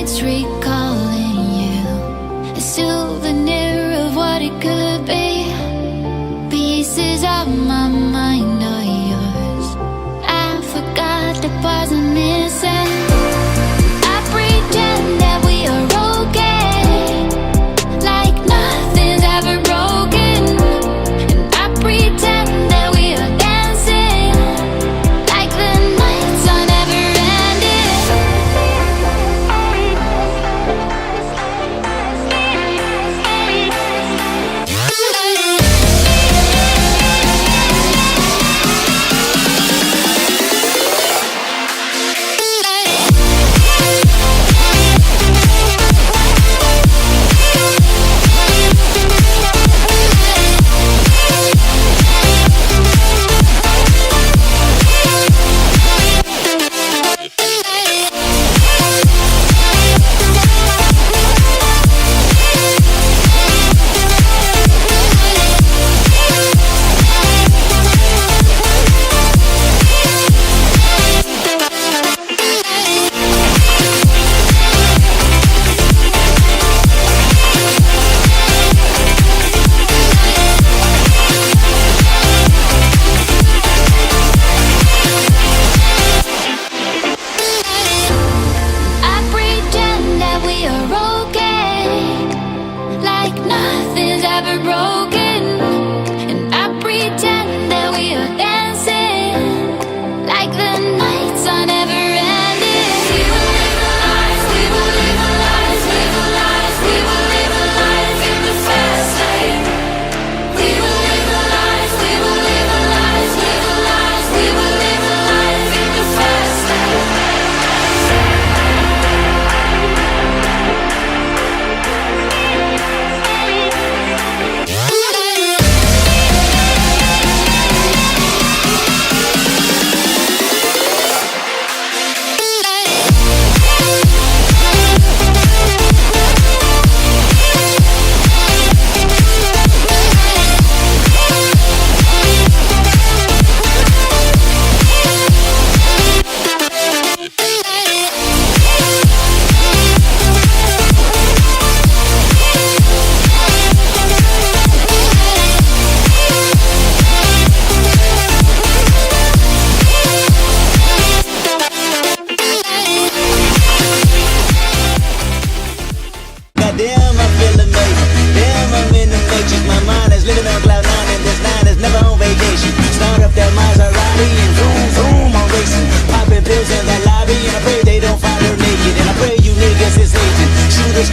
nights recalling you, a souvenir of what it could be. Pieces of my mind are yours. I forgot the parts I'm missing. I pretend that we are okay, like nothing's ever broken. And I pretend that we are dancing, like the nights are never ending.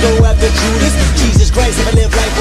Go after Judas. Jesus Christ, if I live like